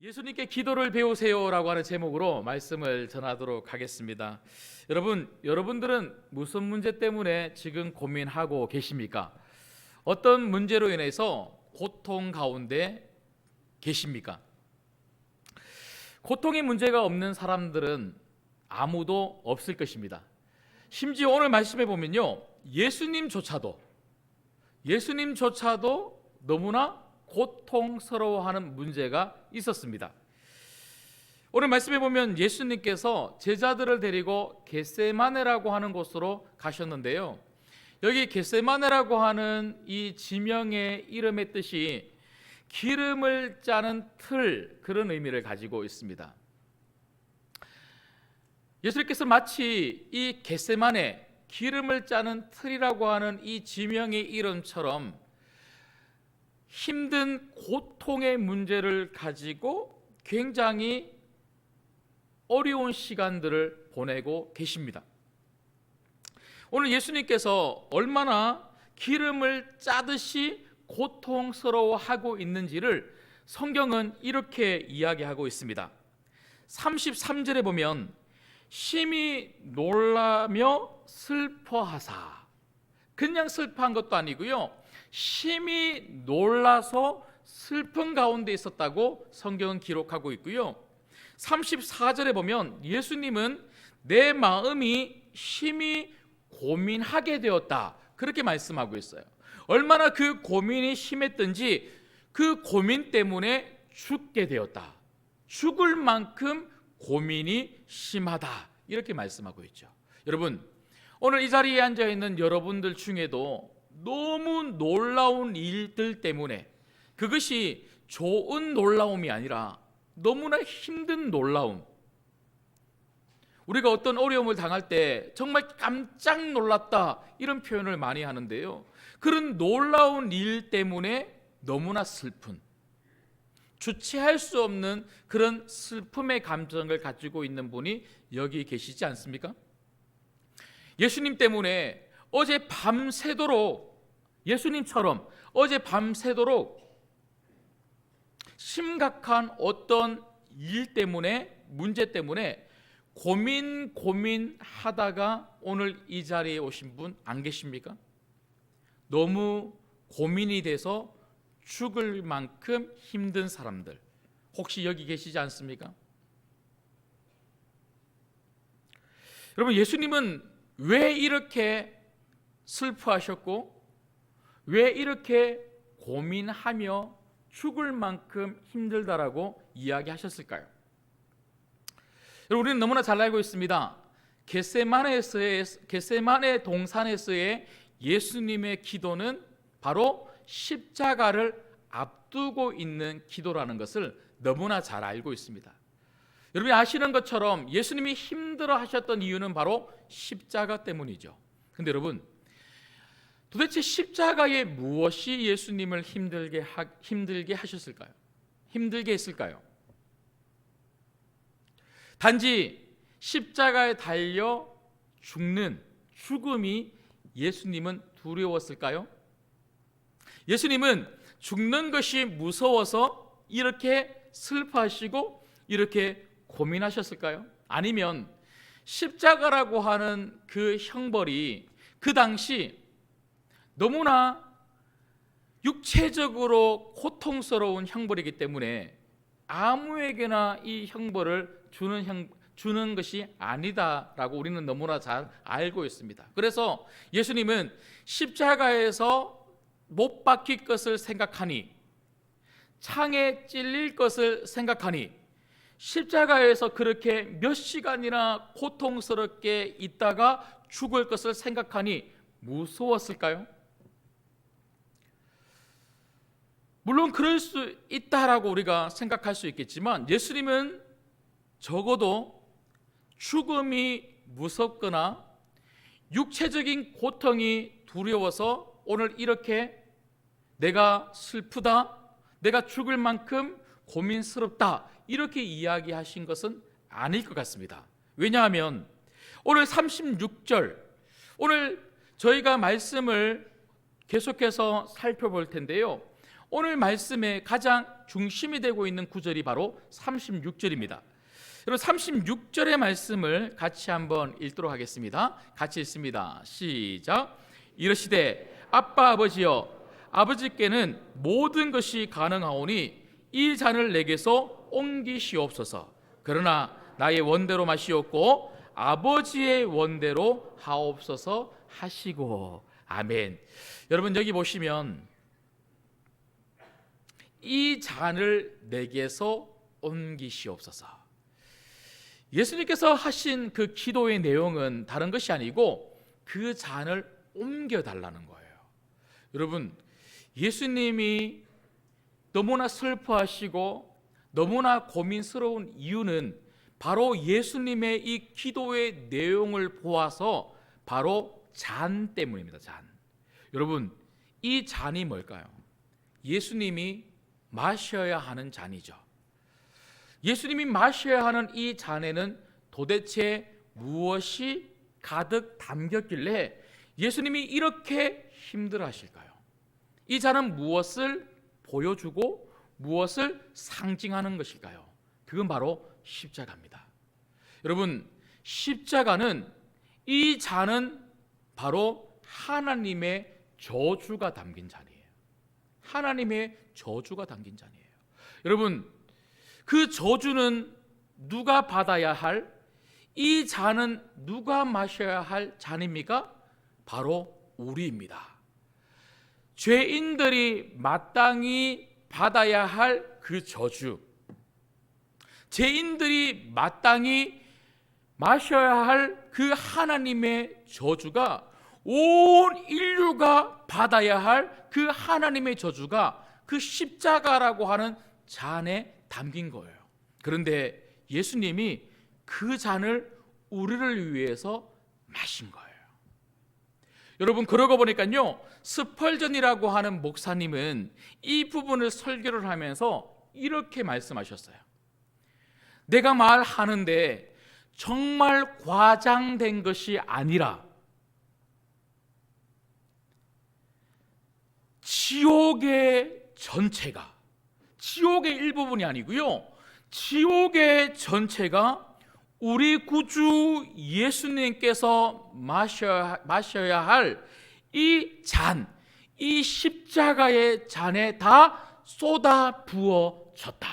예수님께 기도를 배우세요라고 하는 제목으로 말씀을 전하도록 하겠습니다. 여러분들은 무슨 문제 때문에 지금 고민하고 계십니까? 어떤 문제로 인해서 고통 가운데 계십니까? 고통의 문제가 없는 사람들은 아무도 없을 것입니다. 심지어 오늘 말씀해 보면요, 예수님조차도 너무나 고통스러워하는 문제가 있었습니다. 오늘 말씀해 보면 예수님께서 제자들을 데리고 겟세마네라고 하는 곳으로 가셨는데요, 여기 겟세마네라고 하는 이 지명의 이름의 뜻이 기름을 짜는 틀, 그런 의미를 가지고 있습니다. 예수님께서 마치 이 겟세마네, 기름을 짜는 틀이라고 하는 이 지명의 이름처럼 힘든 고통의 문제를 가지고 굉장히 어려운 시간들을 보내고 계십니다. 오늘 예수님께서 얼마나 기름을 짜듯이 고통스러워하고 있는지를 성경은 이렇게 이야기하고 있습니다. 33절에 보면 심히 놀라며 슬퍼하사, 그냥 슬퍼한 것도 아니고요, 심히 놀라서 슬픈 가운데 있었다고 성경은 기록하고 있고요, 34절에 보면 예수님은 내 마음이 심히 고민하게 되었다, 그렇게 말씀하고 있어요. 얼마나 그 고민이 심했든지 그 고민 때문에 죽게 되었다, 죽을 만큼 고민이 심하다, 이렇게 말씀하고 있죠. 여러분, 오늘 이 자리에 앉아 있는 여러분들 중에도 너무 놀라운 일들 때문에, 그것이 좋은 놀라움이 아니라 너무나 힘든 놀라움, 우리가 어떤 어려움을 당할 때 정말 깜짝 놀랐다, 이런 표현을 많이 하는데요, 그런 놀라운 일 때문에 너무나 슬픈, 주체할 수 없는 그런 슬픔의 감정을 가지고 있는 분이 여기 계시지 않습니까? 예수님 때문에 어제 밤새도록, 예수님처럼 어제 밤새도록 심각한 어떤 일 때문에, 문제 때문에 고민하다가 오늘 이 자리에 오신 분 안 계십니까? 너무 고민이 돼서 죽을 만큼 힘든 사람들, 혹시 여기 계시지 않습니까? 여러분, 예수님은 왜 이렇게 슬퍼하셨고 왜 이렇게 고민하며 죽을 만큼 힘들다라고 이야기하셨을까요? 여러분, 우리는 너무나 잘 알고 있습니다. 겟세마네 동산에서의 예수님의 기도는 바로 십자가를 앞두고 있는 기도라는 것을 너무나 잘 알고 있습니다. 여러분이 아시는 것처럼 예수님이 힘들어 하셨던 이유는 바로 십자가 때문이죠. 근데 여러분, 도대체 십자가에 무엇이 예수님을 힘들게 하셨을까요? 힘들게 했을까요? 단지 십자가에 달려 죽는 죽음이 예수님은 두려웠을까요? 예수님은 죽는 것이 무서워서 이렇게 슬퍼하시고 이렇게 고민하셨을까요? 아니면 십자가라고 하는 그 형벌이 그 당시 너무나 육체적으로 고통스러운 형벌이기 때문에 아무에게나 이 형벌을 주는 것이 아니다라고 우리는 너무나 잘 알고 있습니다. 그래서 예수님은 십자가에서 못 박힐 것을 생각하니, 창에 찔릴 것을 생각하니, 십자가에서 그렇게 몇 시간이나 고통스럽게 있다가 죽을 것을 생각하니 무서웠을까요? 물론 그럴 수 있다라고 우리가 생각할 수 있겠지만, 예수님은 적어도 죽음이 무섭거나 육체적인 고통이 두려워서 오늘 이렇게 내가 슬프다, 내가 죽을 만큼 고민스럽다, 이렇게 이야기하신 것은 아닐 것 같습니다. 왜냐하면 오늘 36절, 오늘 저희가 말씀을 계속해서 살펴볼 텐데요, 오늘 말씀의 가장 중심이 되고 있는 구절이 바로 36절입니다. 여러분 36절의 말씀을 같이 한번 읽도록 하겠습니다. 같이 읽습니다. 시작. 이르시되 아빠 아버지여 아버지께는 모든 것이 가능하오니 이 잔을 내게서 옮기시옵소서. 그러나 나의 원대로 마시옵고 아버지의 원대로 하옵소서 하시고. 아멘. 여러분 여기 보시면 이 잔을 내게서 옮기시옵소서. 예수님께서 하신 그 기도의 내용은 다른 것이 아니고 그 잔을 옮겨달라는 거예요. 여러분 예수님이 너무나 슬퍼하시고 너무나 고민스러운 이유는 바로 예수님의 이 기도의 내용을 보아서 바로 잔 때문입니다. 잔. 여러분 이 잔이 뭘까요? 예수님이 마셔야 하는 잔이죠. 예수님이 마셔야 하는 이 잔에는 도대체 무엇이 가득 담겼길래 예수님이 이렇게 힘들어하실까요? 이 잔은 무엇을 보여주고 무엇을 상징하는 것일까요? 그건 바로 십자가입니다. 여러분 십자가는 이 잔은 바로 하나님의 저주가 담긴 잔이에요. 하나님의 저주가 담긴 잔이에요. 여러분 그 저주는 누가 받아야 할, 이 잔은 누가 마셔야 할 잔입니까? 바로 우리입니다. 죄인들이 마땅히 받아야 할 그 저주, 죄인들이 마땅히 마셔야 할 그 하나님의 저주가, 온 인류가 받아야 할 그 하나님의 저주가 그 십자가라고 하는 잔에 담긴 거예요. 그런데 예수님이 그 잔을 우리를 위해서 마신 거예요. 여러분 그러고 보니까요, 스펄전이라고 하는 목사님은 이 부분을 설교를 하면서 이렇게 말씀하셨어요. 내가 말하는데 정말 과장된 것이 아니라 지옥의 전체가, 지옥의 일부분이 아니고요, 지옥의 전체가 우리 구주 예수님께서 마셔야 할 이 잔, 이 십자가의 잔에 다 쏟아 부어졌다.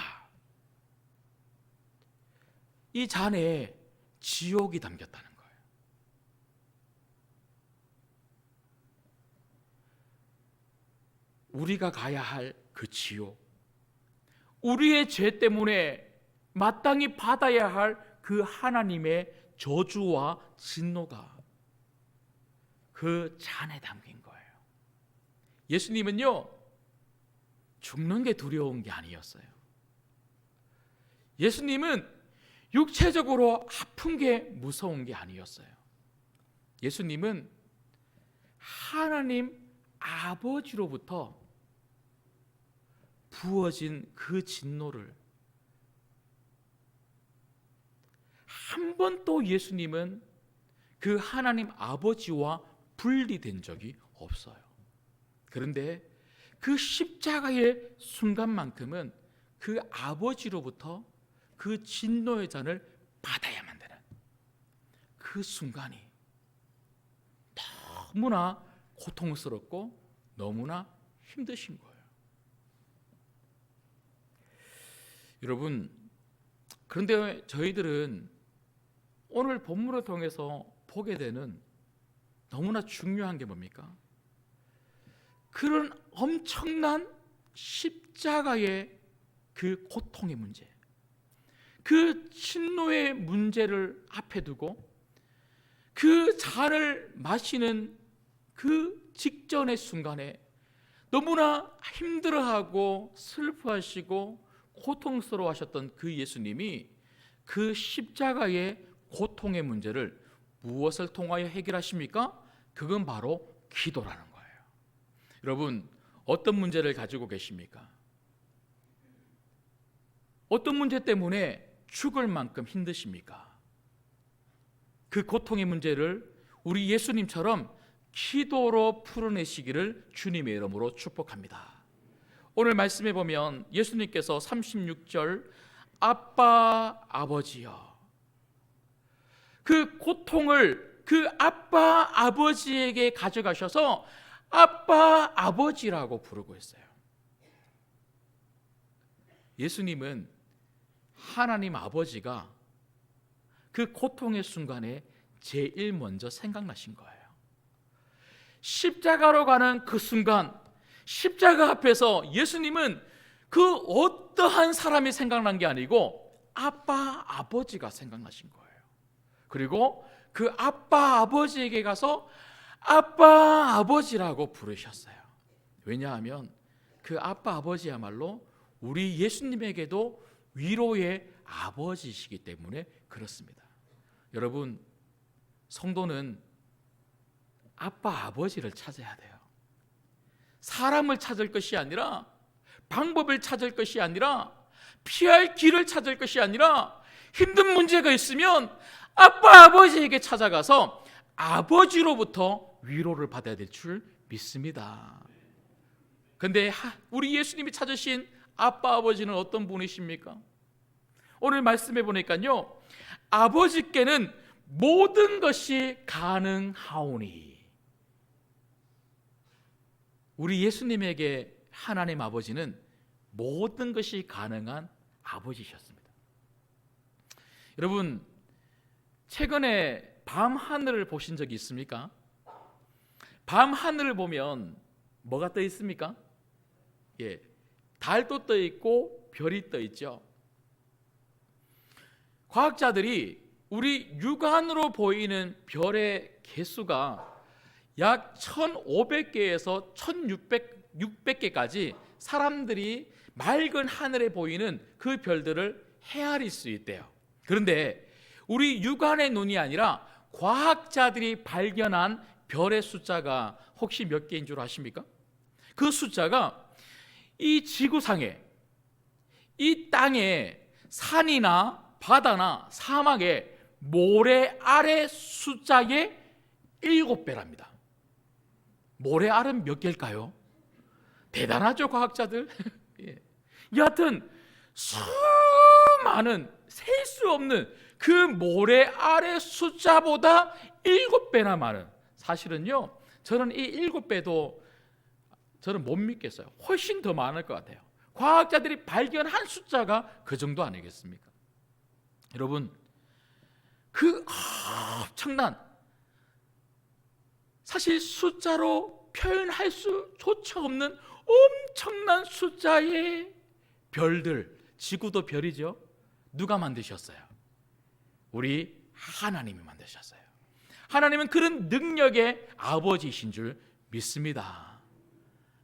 이 잔에 지옥이 담겼다는 거예요. 우리가 가야 할 그 지옥, 우리의 죄 때문에 마땅히 받아야 할 그 하나님의 저주와 진노가 그 잔에 담긴 거예요. 예수님은요, 죽는 게 두려운 게 아니었어요. 예수님은 육체적으로 아픈 게 무서운 게 아니었어요. 예수님은 하나님 아버지로부터 부어진 그 진노를 한 번도 예수님은 그 하나님 아버지와 분리된 적이 없어요. 그런데 그 십자가의 순간만큼은 그 아버지로부터 그 진노의 잔을 받아야만 되는 그 순간이 너무나 고통스럽고 너무나 힘드신 거예요. 여러분, 그런데 저희들은 오늘 본문을 통해서 보게 되는 너무나 중요한 게 뭡니까? 그런 엄청난 십자가의 그 고통의 문제, 그 진노의 문제를 앞에 두고 그 잔을 마시는 그 직전의 순간에 너무나 힘들어하고 슬퍼하시고 고통스러워하셨던 그 예수님이 그 십자가의 고통의 문제를 무엇을 통하여 해결하십니까? 그건 바로 기도라는 거예요. 여러분, 어떤 문제를 가지고 계십니까? 어떤 문제 때문에 죽을 만큼 힘드십니까? 그 고통의 문제를 우리 예수님처럼 기도로 풀어내시기를 주님의 이름으로 축복합니다. 오늘 말씀해 보면 예수님께서 36절 아빠 아버지여, 그 고통을 그 아빠 아버지에게 가져가셔서 아빠 아버지라고 부르고 있어요. 예수님은 하나님 아버지가 그 고통의 순간에 제일 먼저 생각나신 거예요. 십자가로 가는 그 순간, 십자가 앞에서 예수님은 그 어떠한 사람이 생각난 게 아니고 아빠 아버지가 생각나신 거예요. 그리고 그 아빠 아버지에게 가서 아빠 아버지라고 부르셨어요. 왜냐하면 그 아빠 아버지야말로 우리 예수님에게도 위로의 아버지이시기 때문에 그렇습니다. 여러분, 성도는 아빠 아버지를 찾아야 돼요. 사람을 찾을 것이 아니라, 방법을 찾을 것이 아니라, 피할 길을 찾을 것이 아니라, 힘든 문제가 있으면 아빠 아버지에게 찾아가서 아버지로부터 위로를 받아야 될 줄 믿습니다. 그런데 우리 예수님이 찾으신 아빠 아버지는 어떤 분이십니까? 오늘 말씀해 보니까요, 아버지께는 모든 것이 가능하오니. 우리 예수님에게 하나님 아버지는 모든 것이 가능한 아버지셨습니다. 여러분, 최근에 밤 하늘을 보신 적이 있습니까? 밤 하늘을 보면 뭐가 떠 있습니까? 달도 떠 있고 별이 떠 있죠. 과학자들이 우리 육안으로 보이는 별의 개수가 약 1,500개에서 1,600개까지 사람들이 맑은 하늘에 보이는 그 별들을 헤아릴 수 있대요. 그런데 우리 육안의 눈이 아니라 과학자들이 발견한 별의 숫자가 혹시 몇 개인 줄 아십니까? 그 숫자가 이 지구상에, 이 땅에, 산이나 바다나 사막에 모래 알의 숫자의 7배랍니다. 모래알은 몇 개일까요? 대단하죠, 과학자들. 예. 여하튼 수많은, 셀 수 없는 그 모래알의 숫자보다 7배나 많은, 사실은요, 저는 이 7배도 저는 못 믿겠어요. 훨씬 더 많을 것 같아요. 과학자들이 발견한 숫자가 그 정도 아니겠습니까? 여러분, 그 엄청난, 사실 숫자로 표현할 수조차 없는 엄청난 숫자의 별들, 지구도 별이죠. 누가 만드셨어요? 우리 하나님이 만드셨어요. 하나님은 그런 능력의 아버지이신 줄 믿습니다.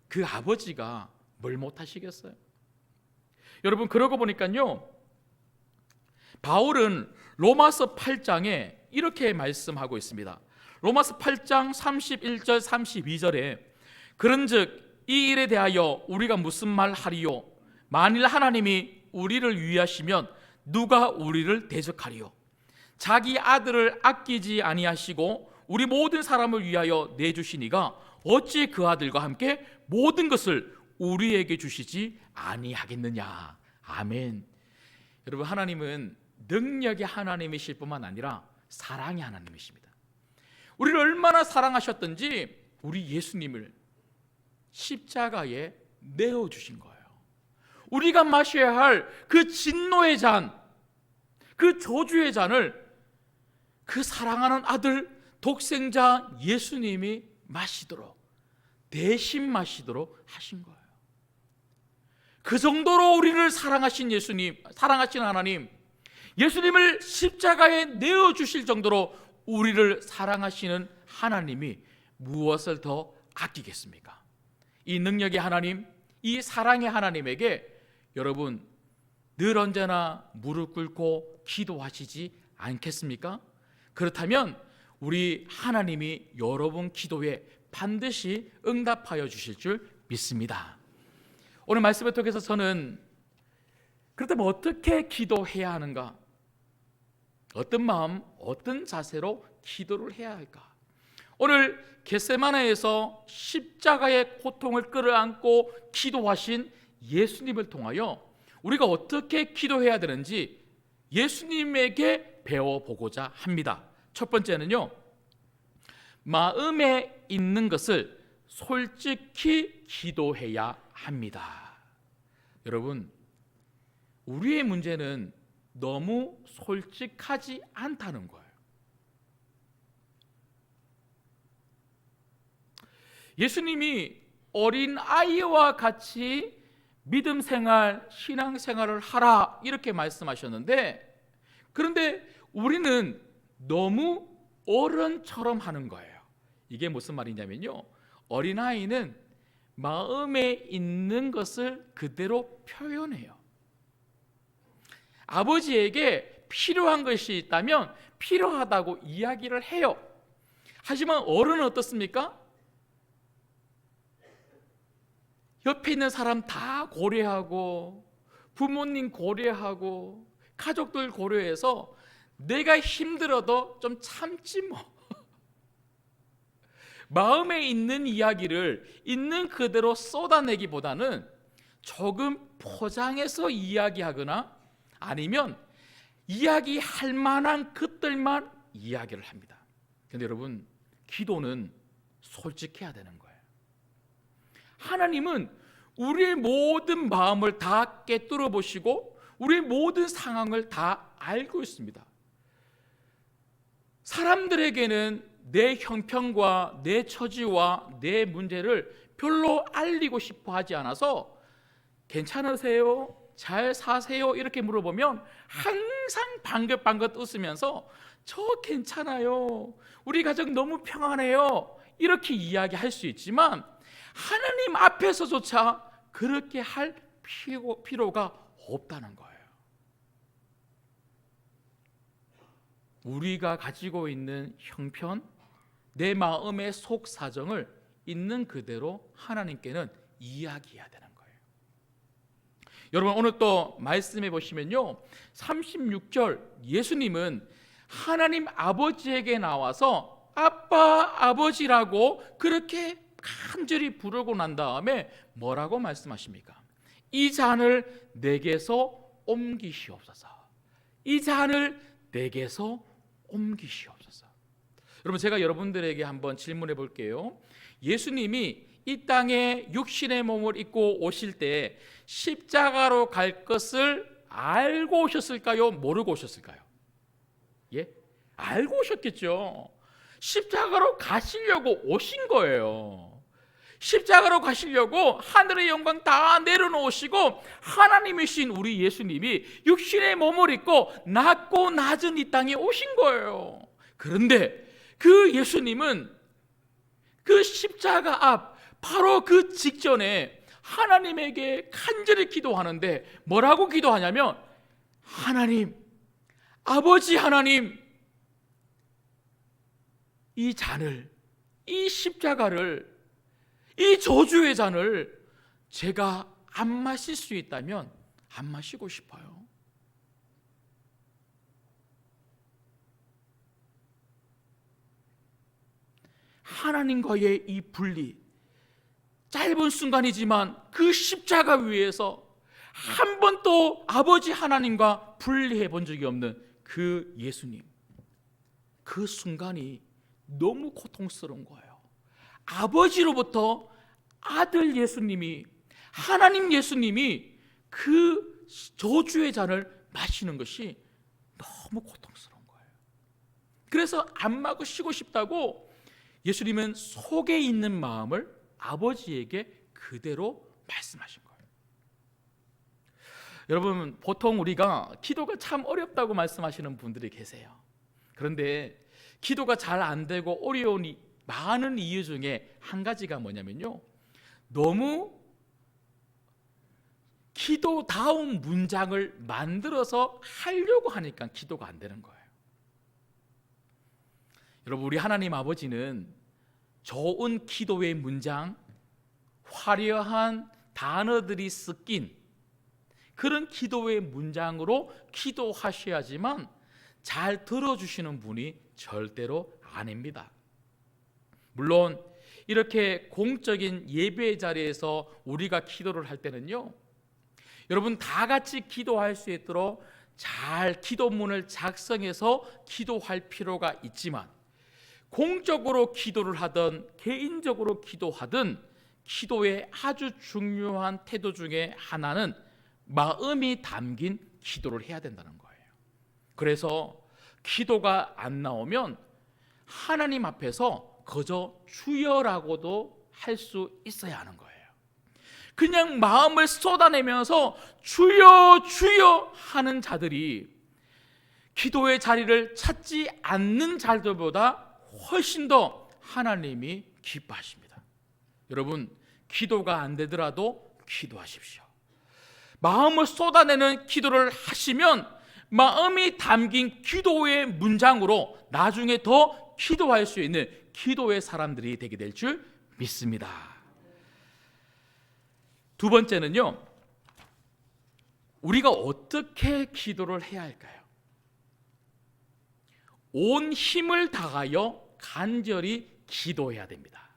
그 아버지가 뭘 못하시겠어요? 여러분, 그러고 보니까요, 바울은 로마서 8장에 이렇게 말씀하고 있습니다. 로마서 8장 31절 32절에 그런즉 이 일에 대하여 우리가 무슨 말 하리요? 만일 하나님이 우리를 위하시면 누가 우리를 대적하리요? 자기 아들을 아끼지 아니하시고 우리 모든 사람을 위하여 내주시니가 어찌 그 아들과 함께 모든 것을 우리에게 주시지 아니하겠느냐. 아멘. 여러분, 하나님은 능력의 하나님이실 뿐만 아니라 사랑의 하나님이십니다. 우리를 얼마나 사랑하셨던지 우리 예수님을 십자가에 내어주신 거예요. 우리가 마셔야 할 그 진노의 잔, 그 저주의 잔을 그 사랑하는 아들 독생자 예수님이 마시도록, 대신 마시도록 하신 거예요. 그 정도로 우리를 사랑하신 예수님, 사랑하신 하나님, 예수님을 십자가에 내어주실 정도로 우리를 사랑하시는 하나님이 무엇을 더 아끼겠습니까? 이 능력의 하나님, 이 사랑의 하나님에게 여러분 늘 언제나 무릎 꿇고 기도하시지 않겠습니까? 그렇다면 우리 하나님이 여러분 기도에 반드시 응답하여 주실 줄 믿습니다. 오늘 말씀을 통해서 저는 그렇다면 어떻게 기도해야 하는가? 어떤 마음, 어떤 자세로 기도를 해야 할까? 오늘 겟세마네에서 십자가의 고통을 끌어안고 기도하신 예수님을 통하여 우리가 어떻게 기도해야 되는지 예수님에게 배워보고자 합니다. 첫 번째는요, 마음에 있는 것을 솔직히 기도해야 합니다. 여러분, 우리의 문제는 너무 솔직하지 않다는 거예요. 예수님이 어린 아이와 같이 믿음 생활, 신앙 생활을 하라 이렇게 말씀하셨는데, 그런데 우리는 너무 어른처럼 하는 거예요. 이게 무슨 말이냐면요, 어린아이는 마음에 있는 것을 그대로 표현해요. 아버지에게 필요한 것이 있다면 필요하다고 이야기를 해요. 하지만 어른은 어떻습니까? 옆에 있는 사람 다 고려하고, 부모님 고려하고, 가족들 고려해서 내가 힘들어도 좀 참지 뭐. 마음에 있는 이야기를 있는 그대로 쏟아내기보다는 조금 포장해서 이야기하거나 아니면 이야기할 만한 것들만 이야기를 합니다. 그런데 여러분, 기도는 솔직해야 되는 거예요. 하나님은 우리의 모든 마음을 다 꿰뚫어 보시고 우리의 모든 상황을 다 알고 있습니다. 사람들에게는 내 형편과 내 처지와 내 문제를 별로 알리고 싶어 하지 않아서 괜찮으세요? 잘 사세요? 이렇게 물어보면 항상 방긋방긋 웃으면서 저 괜찮아요, 우리 가정 너무 평안해요, 이렇게 이야기할 수 있지만 하나님 앞에서조차 그렇게 할 필요가 없다는 거예요. 우리가 가지고 있는 형편, 내 마음의 속 사정을 있는 그대로 하나님께는 이야기해야 되는 거예요. 여러분, 오늘 또 말씀해 보시면요, 36절 예수님은 하나님 아버지에게 나와서 아빠, 아버지라고 그렇게 간절히 부르고 난 다음에 뭐라고 말씀하십니까? 이 잔을 내게서 옮기시옵소서. 이 잔을 내게서 옮기시옵소서. 여러분, 제가 여러분들에게 한번 질문해 볼게요. 예수님이 이 땅에 육신의 몸을 입고 오실 때 십자가로 갈 것을 알고 오셨을까요? 모르고 오셨을까요? 예? 알고 오셨겠죠. 십자가로 가시려고 오신 거예요. 십자가로 가시려고 하늘의 영광 다 내려놓으시고 하나님이신 우리 예수님이 육신의 몸을 입고 낮고 낮은 이 땅에 오신 거예요. 그런데 그 예수님은 그 십자가 앞 바로 그 직전에 하나님에게 간절히 기도하는데 뭐라고 기도하냐면, 하나님, 아버지 하나님, 이 잔을, 이 십자가를, 이 저주의 잔을 제가 안 마실 수 있다면 안 마시고 싶어요. 하나님과의 이 분리, 짧은 순간이지만 그 십자가 위에서 한 번도 아버지 하나님과 분리해 본 적이 없는 그 예수님, 그 순간이 너무 고통스러운 거예요. 아버지로부터 아들 예수님이, 하나님 예수님이 그 저주의 잔을 마시는 것이 너무 고통스러운 거예요. 그래서 안 마시고 싶다고 예수님은 속에 있는 마음을 아버지에게 그대로 말씀하신 거예요. 여러분, 보통 우리가 기도가 참 어렵다고 말씀하시는 분들이 계세요. 그런데 기도가 잘 안 되고 어려운 많은 이유 중에 한 가지가 뭐냐면요, 너무 기도다운 문장을 만들어서 하려고 하니까 기도가 안 되는 거예요. 여러분, 우리 하나님 아버지는 좋은 기도의 문장, 화려한 단어들이 섞인 그런 기도의 문장으로 기도하셔야지만 잘 들어주시는 분이 절대로 아닙니다. 물론 이렇게 공적인 예배의 자리에서 우리가 기도를 할 때는요, 여러분 다 같이 기도할 수 있도록 잘 기도문을 작성해서 기도할 필요가 있지만, 공적으로 기도를 하든 개인적으로 기도하든 기도의 아주 중요한 태도 중에 하나는 마음이 담긴 기도를 해야 된다는 거예요. 그래서 기도가 안 나오면 하나님 앞에서 그저 주여라고도 할 수 있어야 하는 거예요. 그냥 마음을 쏟아내면서 주여 주여 하는 자들이 기도의 자리를 찾지 않는 자들보다 훨씬 더 하나님이 기뻐하십니다. 여러분, 기도가 안 되더라도 기도하십시오. 마음을 쏟아내는 기도를 하시면 마음이 담긴 기도의 문장으로 나중에 더 기도할 수 있는 기도의 사람들이 되게 될 줄 믿습니다. 두 번째는요, 우리가 어떻게 기도를 해야 할까요? 온 힘을 다하여 간절히 기도해야 됩니다.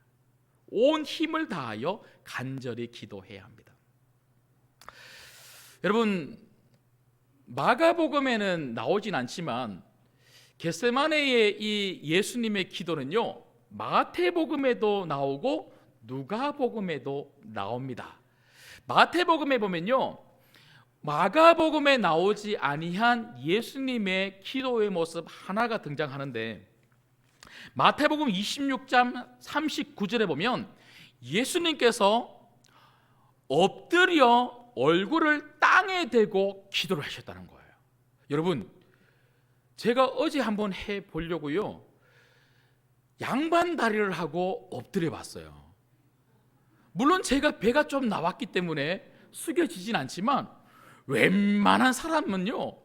온 힘을 다하여 간절히 기도해야 합니다. 여러분, 마가복음에는 나오진 않지만 겟세마네의 이 예수님의 기도는요, 마태복음에도 나오고 누가복음에도 나옵니다. 마태복음에 보면요, 마가복음에 나오지 아니한 예수님의 기도의 모습 하나가 등장하는데, 마태복음 26장 39절에 보면 예수님께서 엎드려 얼굴을 땅에 대고 기도를 하셨다는 거예요. 여러분, 제가 어제 한번 해보려고요, 양반 다리를 하고 엎드려 봤어요. 물론 제가 배가 좀 나왔기 때문에 숙여지진 않지만 웬만한 사람은요,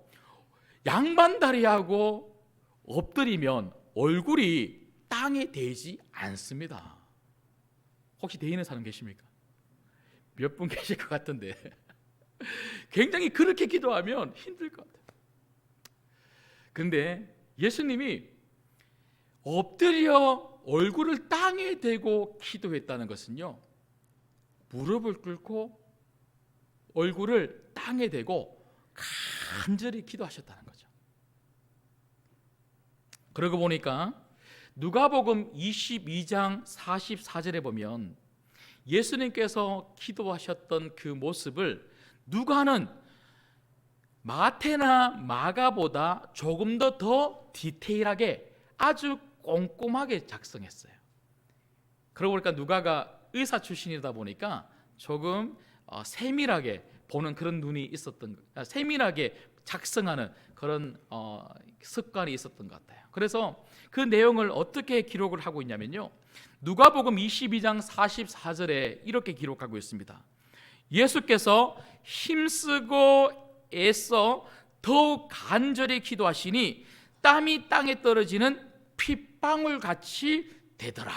양반 다리하고 엎드리면 얼굴이 땅에 대지 않습니다. 혹시 대있는 사람 계십니까? 몇 분 계실 것 같은데 굉장히 그렇게 기도하면 힘들 것 같아요. 근데 예수님이 엎드려 얼굴을 땅에 대고 기도했다는 것은요, 무릎을 꿇고 얼굴을 땅에 대고 간절히 기도하셨다는 거죠. 그러고 보니까 누가복음 22장 44절에 보면 예수님께서 기도하셨던 그 모습을 누가는 마태나 마가보다 조금 더 디테일하게 아주 꼼꼼하게 작성했어요. 그러고 보니까 누가가 의사 출신이다 보니까 조금 세밀하게 보는 그런 눈이 있었던, 세밀하게 작성하는 그런 습관이 있었던 것 같아요. 그래서 그 내용을 어떻게 기록을 하고 있냐면요, 누가복음 22장 44절에 이렇게 기록하고 있습니다. 예수께서 힘쓰고 애써 더욱 간절히 기도하시니 땀이 땅에 떨어지는 핏방울 같이 되더라.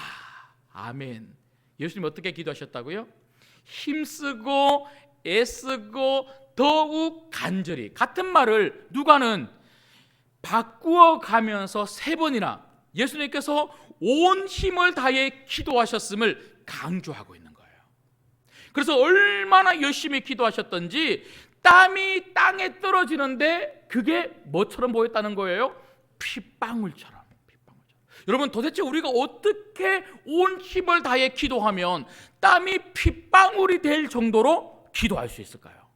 아멘. 예수님 어떻게 기도하셨다고요? 힘쓰고 애쓰고 더욱 간절히. 같은 말을 누가는 바꾸어 가면서 3번이나 예수님께서 온 힘을 다해 기도하셨음을 강조하고 있는 거예요. 그래서 얼마나 열심히 기도하셨던지 땀이 땅에 떨어지는데 그게 뭐처럼 보였다는 거예요? 핏방울처럼. 여러분, 도대체 우리가 어떻게 온 힘을 다해 기도하면 땀이 핏방울이 될 정도로 기도할 수 있을까요?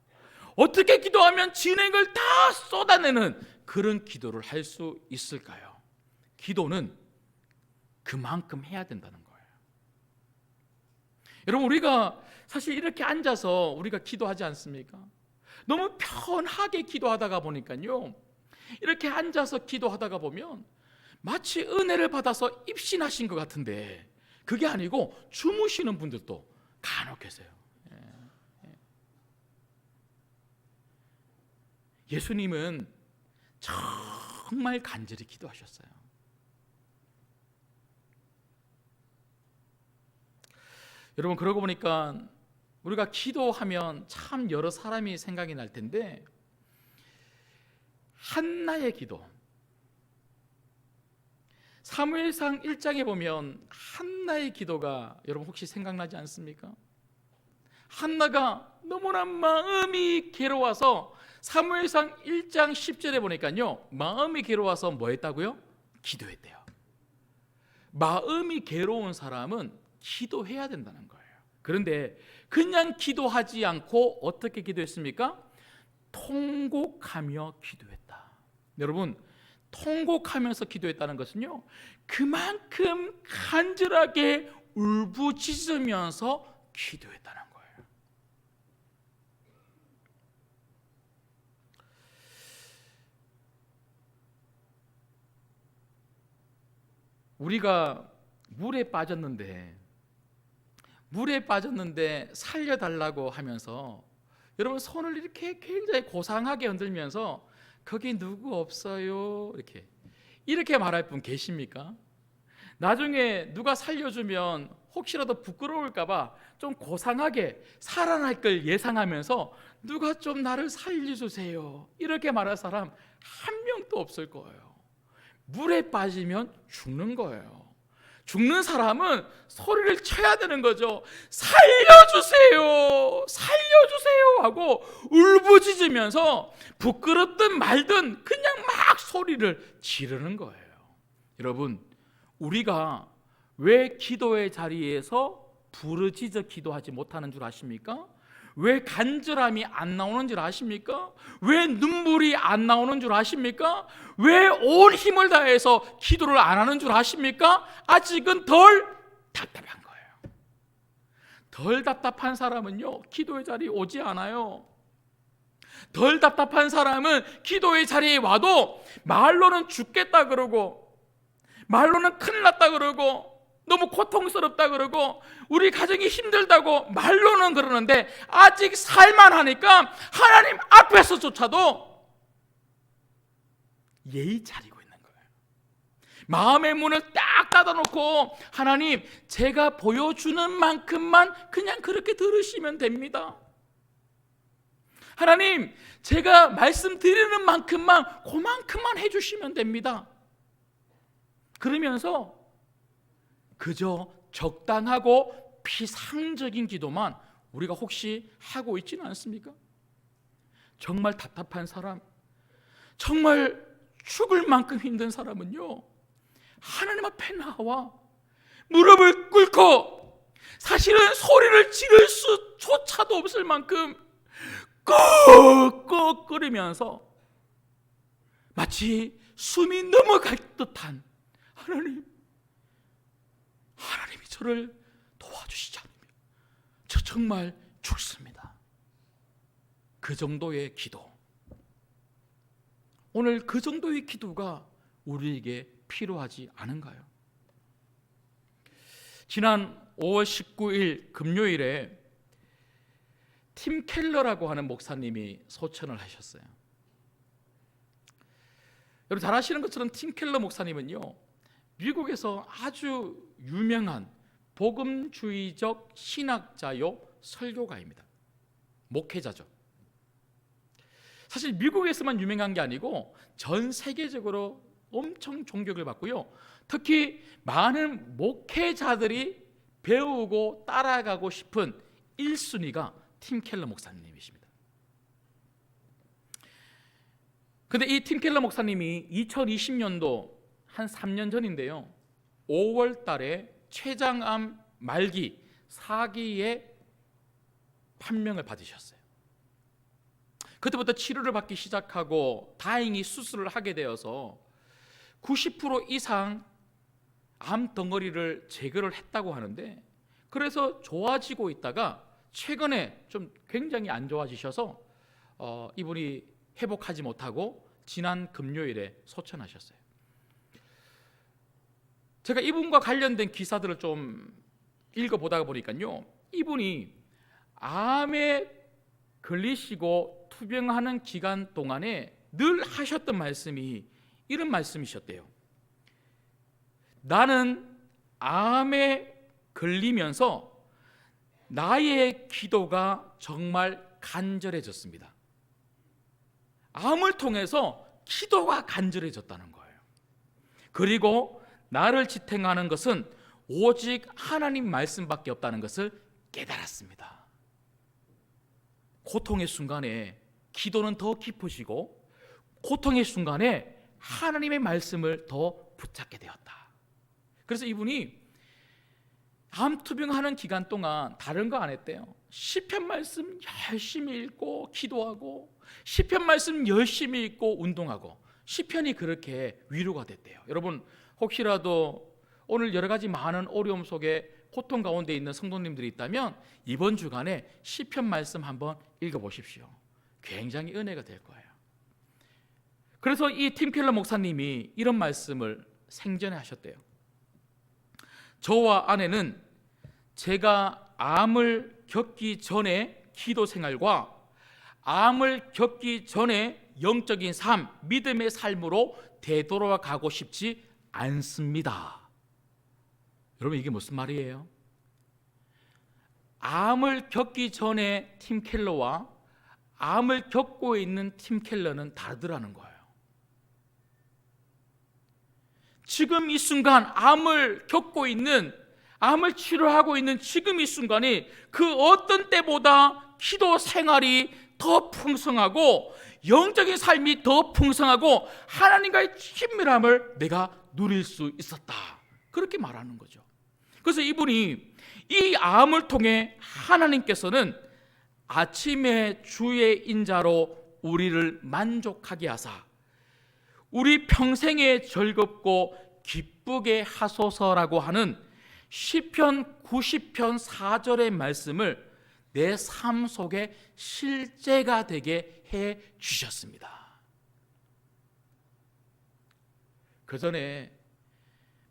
어떻게 기도하면 진액을 다 쏟아내는 그런 기도를 할 수 있을까요? 기도는 그만큼 해야 된다는 거예요. 여러분, 우리가 사실 이렇게 앉아서 우리가 기도하지 않습니까? 너무 편하게 기도하다가 보니까요, 이렇게 앉아서 기도하다가 보면 마치 은혜를 받아서 입신하신 것 같은데 그게 아니고 주무시는 분들도 간혹 계세요. 예수님은 정말 간절히 기도하셨어요. 여러분, 그러고 보니까 우리가 기도하면 참 여러 사람이 생각이 날 텐데, 한나의 기도, 사무엘상 1장에 보면 한나의 기도가 여러분 혹시 생각나지 않습니까? 한나가 너무나 마음이 괴로워서 사무엘상 1장 10절에 보니까요, 마음이 괴로워서 뭐 했다고요? 기도했대요. 마음이 괴로운 사람은 기도해야 된다는 거예요. 그런데 그냥 기도하지 않고 어떻게 기도했습니까? 통곡하며 기도했다. 여러분, 통곡하면서 기도했다는 것은요, 그만큼 간절하게 울부짖으면서 기도했다는 거예요. 우리가 물에 빠졌는데 살려달라고 하면서 여러분 손을 이렇게 굉장히 고상하게 흔들면서 거기 누구 없어요? 이렇게 말할 분 계십니까? 나중에 누가 살려주면 혹시라도 부끄러울까봐 좀 고상하게 살아날 걸 예상하면서 누가 좀 나를 살려주세요, 이렇게 말할 사람 한 명도 없을 거예요. 물에 빠지면 죽는 거예요. 죽는 사람은 소리를 쳐야 되는 거죠. 살려주세요, 살려주세요 하고 울부짖으면서 부끄럽든 말든 그냥 막 소리를 지르는 거예요. 여러분, 우리가 왜 기도의 자리에서 부르짖어 기도하지 못하는 줄 아십니까? 왜 간절함이 안 나오는 줄 아십니까? 왜 눈물이 안 나오는 줄 아십니까? 왜 온 힘을 다해서 기도를 안 하는 줄 아십니까? 아직은 덜 답답한 거예요. 덜 답답한 사람은요, 기도의 자리에 오지 않아요. 덜 답답한 사람은 기도의 자리에 와도 말로는 죽겠다 그러고, 말로는 큰일 났다 그러고, 너무 고통스럽다 그러고, 우리 가정이 힘들다고 말로는 그러는데 아직 살만하니까 하나님 앞에서조차도 예의 차리고 있는 거예요. 마음의 문을 딱 닫아놓고, 하나님, 제가 보여주는 만큼만 그냥 그렇게 들으시면 됩니다. 하나님, 제가 말씀드리는 만큼만 그만큼만 해주시면 됩니다. 그러면서 그저 적당하고 피상적인 기도만 우리가 혹시 하고 있지는 않습니까? 정말 답답한 사람, 정말 죽을 만큼 힘든 사람은요, 하나님 앞에 나와 무릎을 꿇고 사실은 소리를 지를 수조차도 없을 만큼 꺽꺽거리면서 마치 숨이 넘어갈 듯한, 하나님이 저를 도와주시지 않으면 저 정말 죽습니다. 그 정도의 기도, 오늘 그 정도의 기도가 우리에게 필요하지 않은가요? 지난 5월 19일 금요일에 팀 켈러라고 하는 목사님이 소천을 하셨어요. 여러분 잘 아시는 것처럼 팀 켈러 목사님은요, 미국에서 아주 유명한 복음주의적 신학자요 설교가입니다. 목회자죠. 사실 미국에서만 유명한 게 아니고 전 세계적으로 엄청 존경을 받고요, 특히 많은 목회자들이 배우고 따라가고 싶은 1순위가 팀 켈러 목사님이십니다. 근데 이 팀 켈러 목사님이 2020년도 한 3년 전인데요, 5월 달에 췌장암 말기 4기의 판명을 받으셨어요. 그때부터 치료를 받기 시작하고 다행히 수술을 하게 되어서 90% 이상 암 덩어리를 제거를 했다고 하는데, 그래서 좋아지고 있다가 최근에 좀 굉장히 안 좋아지셔서 이분이 회복하지 못하고 지난 금요일에 소천하셨어요. 제가 이분과 관련된 기사들을 좀 읽어보다가 보니까요, 이분이 암에 걸리시고 투병하는 기간 동안에 늘 하셨던 말씀이 이런 말씀이셨대요. 나는 암에 걸리면서 나의 기도가 정말 간절해졌습니다. 암을 통해서 기도가 간절해졌다는 거예요. 그리고 나를 지탱하는 것은 오직 하나님 말씀밖에 없다는 것을 깨달았습니다. 고통의 순간에 기도는 더 깊어지고 고통의 순간에 하나님의 말씀을 더 붙잡게 되었다. 그래서 이분이 암투병하는 기간 동안 다른 거 안 했대요. 시편 말씀 열심히 읽고 기도하고 시편 말씀 열심히 읽고 운동하고 시편이 그렇게 위로가 됐대요. 여러분 혹시라도 오늘 여러 가지 많은 어려움 속에 고통 가운데 있는 성도님들이 있다면 이번 주간에 시편 말씀 한번 읽어보십시오. 굉장히 은혜가 될 거예요. 그래서 이 팀 켈러 목사님이 이런 말씀을 생전에 하셨대요. 저와 아내는 제가 암을 겪기 전에 기도 생활과 암을 겪기 전에 영적인 삶, 믿음의 삶으로 되돌아가고 싶지 않습니다. 여러분 이게 무슨 말이에요? 암을 겪기 전에 팀 켈러와 암을 겪고 있는 팀 켈러는 다르더라는 거예요. 지금 이 순간 암을 겪고 있는, 암을 치료하고 있는 지금 이 순간이 그 어떤 때보다 기도 생활이 더 풍성하고 영적인 삶이 더 풍성하고 하나님과의 친밀함을 내가 누릴 수 있었다. 그렇게 말하는 거죠. 그래서 이분이 이 암을 통해 하나님께서는 아침에 주의 인자로 우리를 만족하게 하사 우리 평생에 즐겁고 기쁘게 하소서라고 하는 시편 90편 4절의 말씀을 내 삶 속에 실제가 되게 해 주셨습니다. 그 전에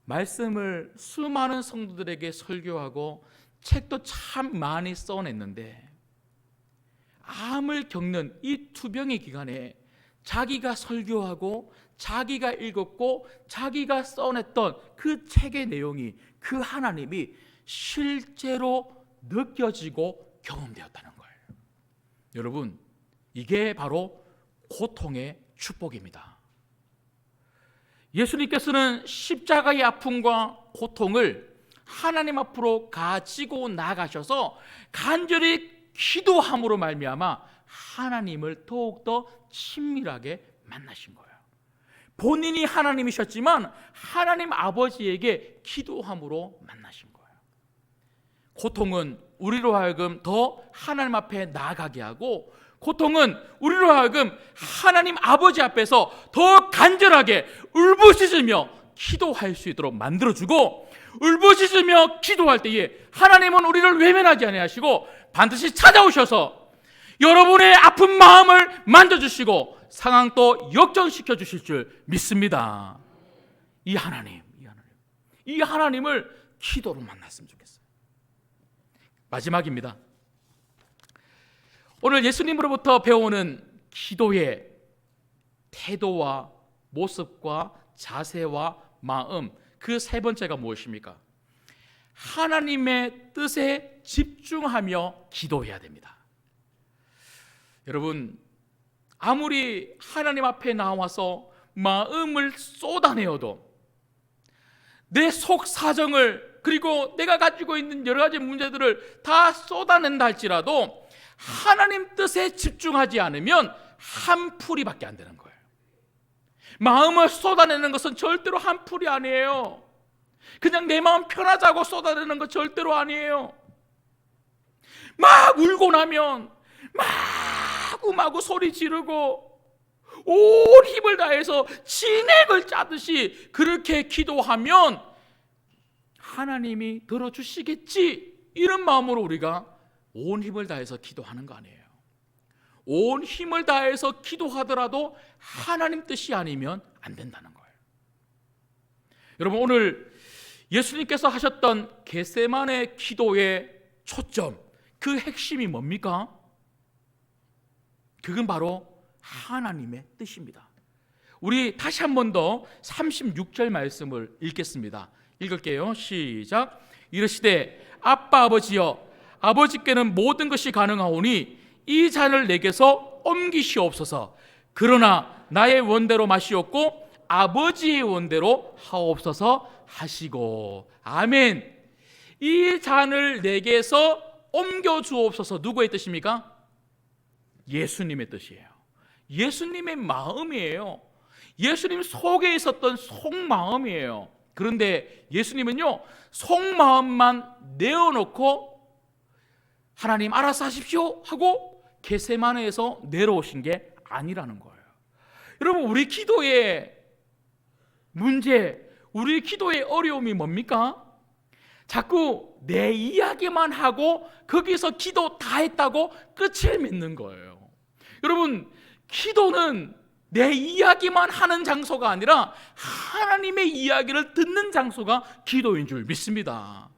말씀을 수많은 성도들에게 설교하고 책도 참 많이 써냈는데 암을 겪는 이 투병의 기간에 자기가 설교하고 자기가 읽었고 자기가 써냈던 그 책의 내용이 그 하나님이 실제로 느껴지고 경험되었다는 거예요. 여러분 이게 바로 고통의 축복입니다. 예수님께서는 십자가의 아픔과 고통을 하나님 앞으로 가지고 나가셔서 간절히 기도함으로 말미암아 하나님을 더욱더 친밀하게 만나신 거예요. 본인이 하나님이셨지만 하나님 아버지에게 기도함으로 만나신 거예요. 고통은 우리로 하여금 더 하나님 앞에 나아가게 하고 고통은 우리로 하여금 하나님 아버지 앞에서 더 간절하게 울부짖으며 기도할 수 있도록 만들어주고 울부짖으며 기도할 때에 하나님은 우리를 외면하지 아니하시고 반드시 찾아오셔서 여러분의 아픈 마음을 만져주시고 상황도 역전시켜 주실 줄 믿습니다. 이 하나님을 기도로 만났으면 좋겠어요. 마지막입니다. 오늘 예수님으로부터 배우는 기도의 태도와 모습과 자세와 마음, 그 세 번째가 무엇입니까? 하나님의 뜻에 집중하며 기도해야 됩니다. 여러분 아무리 하나님 앞에 나와서 마음을 쏟아내어도 내 속 사정을 그리고 내가 가지고 있는 여러 가지 문제들을 다 쏟아낸다 할지라도 하나님 뜻에 집중하지 않으면 한 풀이밖에 안 되는 거예요. 마음을 쏟아내는 것은 절대로 한 풀이 아니에요. 그냥 내 마음 편하자고 쏟아내는 것 절대로 아니에요. 막 울고 나면 마구마구 소리 지르고 온 힘을 다해서 진액을 짜듯이 그렇게 기도하면 하나님이 들어주시겠지, 이런 마음으로 우리가 온 힘을 다해서 기도하는 거 아니에요. 온 힘을 다해서 기도하더라도 하나님 뜻이 아니면 안 된다는 거예요. 여러분 오늘 예수님께서 하셨던 겟세마네 기도의 초점, 그 핵심이 뭡니까? 그건 바로 하나님의 뜻입니다. 우리 다시 한 번 더 36절 말씀을 읽겠습니다. 읽을게요. 시작. 이르시되 아빠 아버지여, 아버지께는 모든 것이 가능하오니 이 잔을 내게서 옮기시옵소서. 그러나 나의 원대로 마시옵고 아버지의 원대로 하옵소서 하시고. 아멘. 이 잔을 내게서 옮겨 주옵소서. 누구의 뜻입니까? 예수님의 뜻이에요. 예수님의 마음이에요. 예수님 속에 있었던 속마음이에요. 그런데 예수님은요, 속마음만 내어놓고 하나님 알아서 하십시오 하고 겟세마네에서 내려오신 게 아니라는 거예요. 여러분, 우리 기도의 문제, 우리 기도의 어려움이 뭡니까? 자꾸 내 이야기만 하고 거기서 기도 다 했다고 끝을 맺는 거예요. 여러분, 기도는 내 이야기만 하는 장소가 아니라 하나님의 이야기를 듣는 장소가 기도인 줄 믿습니다.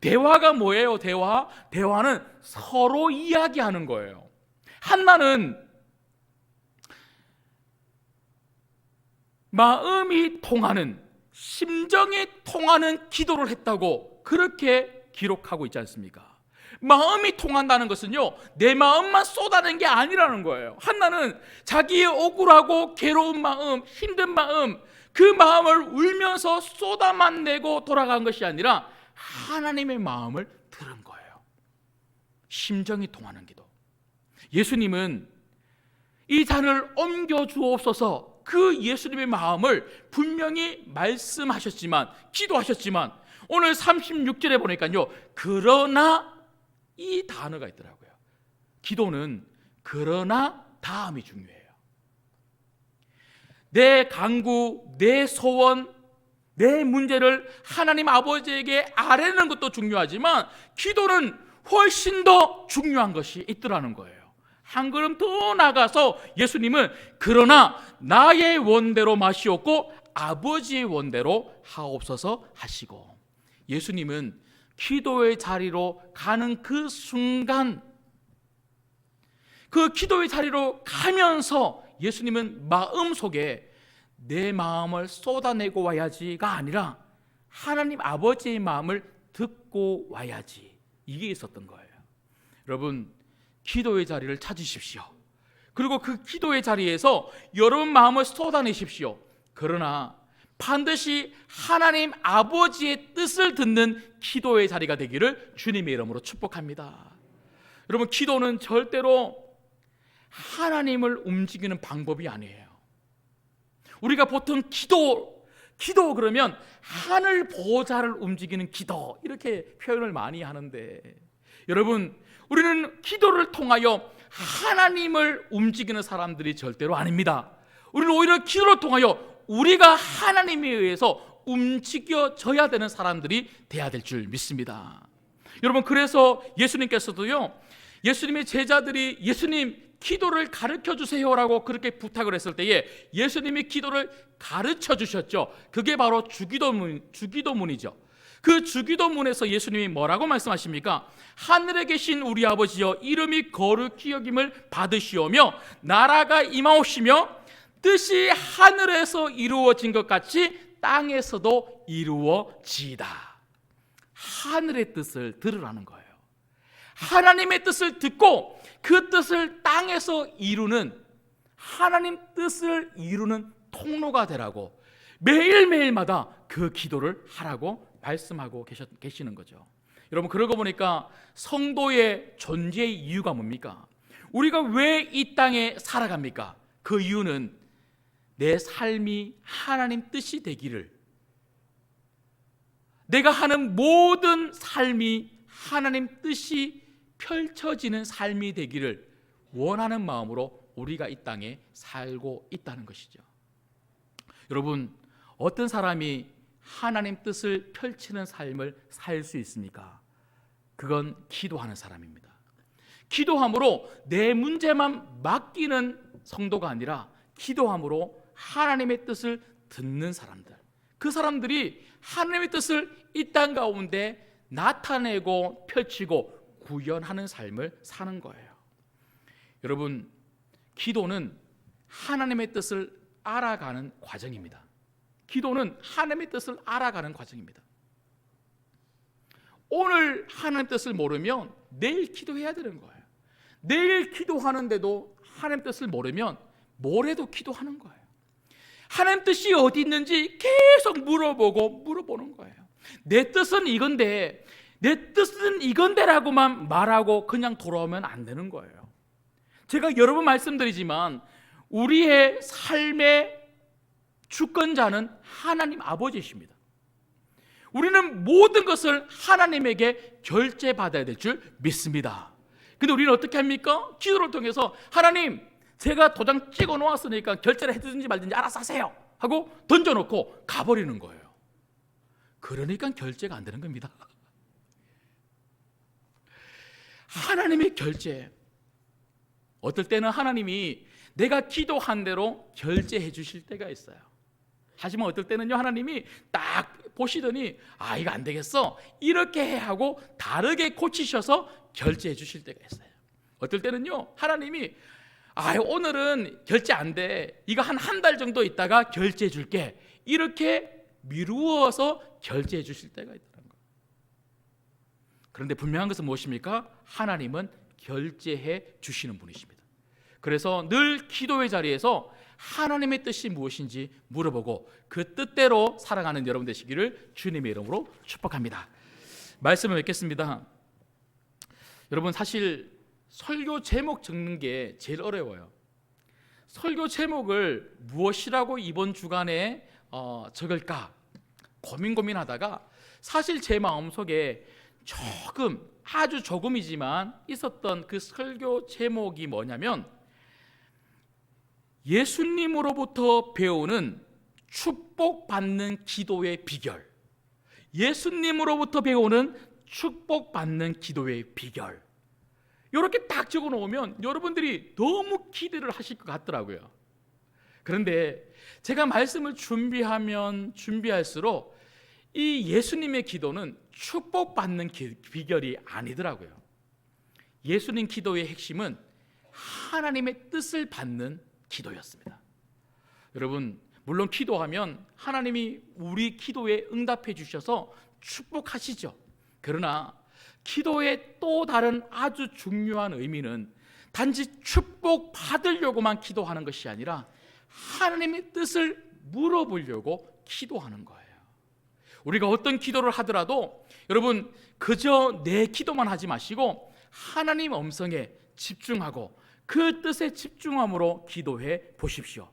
대화가 뭐예요? 대화는 서로 이야기하는 거예요. 한나는 마음이 통하는, 심정이 통하는 기도를 했다고 그렇게 기록하고 있지 않습니까? 마음이 통한다는 것은요, 내 마음만 쏟아낸 게 아니라는 거예요. 한나는 자기의 억울하고 괴로운 마음, 힘든 마음, 그 마음을 울면서 쏟아만 내고 돌아간 것이 아니라 하나님의 마음을 들은 거예요. 심정이 통하는 기도. 예수님은 이 잔을 옮겨 주옵소서, 그 예수님의 마음을 분명히 말씀하셨지만, 기도하셨지만, 오늘 36절에 보니까요, 그러나 이 단어가 있더라고요. 기도는 그러나 다음이 중요해요. 내 간구, 내 소원, 내 문제를 하나님 아버지에게 아뢰는 것도 중요하지만 기도는 훨씬 더 중요한 것이 있더라는 거예요. 한 걸음 더 나가서 예수님은 그러나 나의 원대로 마시옵고 아버지의 원대로 하옵소서 하시고, 예수님은 기도의 자리로 가는 그 순간, 그 기도의 자리로 가면서 예수님은 마음속에 내 마음을 쏟아내고 와야지가 아니라 하나님 아버지의 마음을 듣고 와야지, 이게 있었던 거예요. 여러분, 기도의 자리를 찾으십시오. 그리고 그 기도의 자리에서 여러분 마음을 쏟아내십시오. 그러나 반드시 하나님 아버지의 뜻을 듣는 기도의 자리가 되기를 주님의 이름으로 축복합니다. 여러분, 기도는 절대로 하나님을 움직이는 방법이 아니에요. 우리가 보통 기도 그러면 하늘 보좌를 움직이는 기도, 이렇게 표현을 많이 하는데, 여러분, 우리는 기도를 통하여 하나님을 움직이는 사람들이 절대로 아닙니다. 우리는 오히려 기도를 통하여 우리가 하나님에 의해서 움직여져야 되는 사람들이 돼야 될 줄 믿습니다. 여러분, 그래서 예수님께서도요, 예수님의 제자들이 예수님 기도를 가르쳐 주세요라고 그렇게 부탁을 했을 때에 예수님이 기도를 가르쳐 주셨죠. 그게 바로 주기도문이죠. 그 주기도문에서 예수님이 뭐라고 말씀하십니까? 하늘에 계신 우리 아버지여, 이름이 거룩히 여김을 받으시오며 나라가 임하옵시며 뜻이 하늘에서 이루어진 것 같이 땅에서도 이루어지이다. 하늘의 뜻을 들으라는 거예요. 하나님의 뜻을 듣고 그 뜻을 땅에서 이루는, 하나님 뜻을 이루는 통로가 되라고 매일매일마다 그 기도를 하라고 말씀하고 계시는 거죠. 여러분, 그러고 보니까 성도의 존재의 이유가 뭡니까? 우리가 왜 이 땅에 살아갑니까? 그 이유는 내 삶이 하나님 뜻이 되기를, 내가 하는 모든 삶이 하나님 뜻이 펼쳐지는 삶이 되기를 원하는 마음으로 우리가 이 땅에 살고 있다는 것이죠. 여러분, 어떤 사람이 하나님 뜻을 펼치는 삶을 살 수 있습니까? 그건 기도하는 사람입니다. 기도함으로 내 문제만 맡기는 성도가 아니라 기도함으로 하나님의 뜻을 듣는 사람들, 그 사람들이 하나님의 뜻을 이 땅 가운데 나타내고 펼치고 구현하는 삶을 사는 거예요. 여러분, 기도는 하나님의 뜻을 알아가는 과정입니다. 기도는 하나님의 뜻을 알아가는 과정입니다. 오늘 하나님 뜻을 모르면 내일 기도해야 되는 거예요. 내일 기도하는데도 하나님 뜻을 모르면 모레도 기도하는 거예요. 하나님 뜻이 어디 있는지 계속 물어보는 거예요. 내 뜻은 이건데, 내 뜻은 이건데라고만 말하고 그냥 돌아오면 안 되는 거예요. 제가 여러 번 말씀드리지만 우리의 삶의 주권자는 하나님 아버지이십니다. 우리는 모든 것을 하나님에게 결제받아야 될 줄 믿습니다. 근데 우리는 어떻게 합니까? 기도를 통해서 하나님, 제가 도장 찍어 놓았으니까 결제를 해주든지 말든지 알아서 하세요 하고 던져놓고 가버리는 거예요. 그러니까 결제가 안 되는 겁니다. 하나님의 결제, 어떨 때는 하나님이 내가 기도한 대로 결제해 주실 때가 있어요. 하지만 어떨 때는요, 하나님이 딱 보시더니 이거 안 되겠어, 이렇게 해 하고 다르게 고치셔서 결제해 주실 때가 있어요. 어떨 때는요, 하나님이 오늘은 결제 안 돼, 이거 한 달 정도 있다가 결제해 줄게, 이렇게 미루어서 결제해 주실 때가 있다는 거예요. 그런데 분명한 것은 무엇입니까? 하나님은 결제해 주시는 분이십니다. 그래서 늘 기도의 자리에서 하나님의 뜻이 무엇인지 물어보고 그 뜻대로 살아가는 여러분 되시기를 주님의 이름으로 축복합니다. 말씀을 맺겠습니다. 여러분, 사실 설교 제목 적는 게 제일 어려워요. 설교 제목을 무엇이라고 이번 주간에 적을까 고민하다가 사실 제 마음속에 아주 조금이지만 있었던 그 설교 제목이 뭐냐면, 예수님으로부터 배우는 축복받는 기도의 비결. 예수님으로부터 배우는 축복받는 기도의 비결. 이렇게 딱 적어 놓으면 여러분들이 너무 기대를 하실 것 같더라고요. 그런데 제가 말씀을 준비하면 준비할수록 이 예수님의 기도는 축복받는 비결이 아니더라고요. 예수님 기도의 핵심은 하나님의 뜻을 받는 기도였습니다. 여러분, 물론 기도하면 하나님이 우리 기도에 응답해 주셔서 축복하시죠. 그러나 기도의 또 다른 아주 중요한 의미는 단지 축복 받으려고만 기도하는 것이 아니라 하나님의 뜻을 물어보려고 기도하는 거예요. 우리가 어떤 기도를 하더라도 여러분, 그저 내 기도만 하지 마시고 하나님 음성에 집중하고 그 뜻에 집중함으로 기도해 보십시오.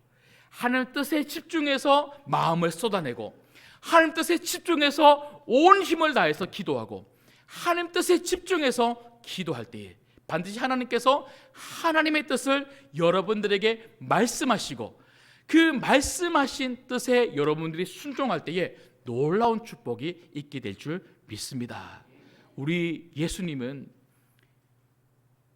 하나님 뜻에 집중해서 마음을 쏟아내고 하나님 뜻에 집중해서 온 힘을 다해서 기도하고 하나님 뜻에 집중해서 기도할 때에 반드시 하나님께서 하나님의 뜻을 여러분들에게 말씀하시고 그 말씀하신 뜻에 여러분들이 순종할 때에 놀라운 축복이 있게 될 줄 믿습니다. 우리 예수님은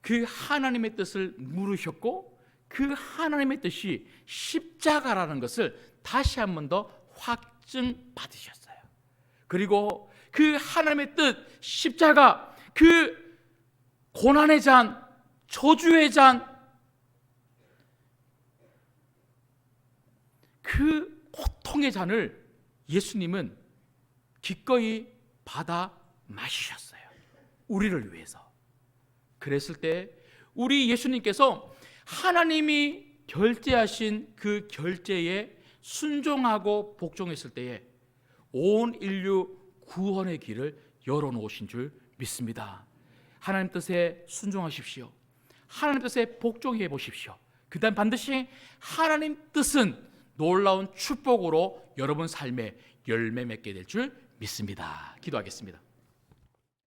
그 하나님의 뜻을 물으셨고 그 하나님의 뜻이 십자가라는 것을 다시 한 번 더 확증받으셨어요. 그리고 그 하나님의 뜻, 십자가, 그 고난의 잔, 저주의 잔, 그 고통의 잔을 예수님은 기꺼이 받아 마시셨어요. 우리를 위해서. 그랬을 때 우리 예수님께서 하나님이 결제하신 그 결제에 순종하고 복종했을 때에 온 인류 구원의 길을 열어놓으신 줄 믿습니다. 하나님 뜻에 순종하십시오. 하나님 뜻에 복종해 보십시오. 그 다음 반드시 하나님 뜻은 놀라운 축복으로 여러분 삶에 열매 맺게 될 줄 믿습니다. 기도하겠습니다.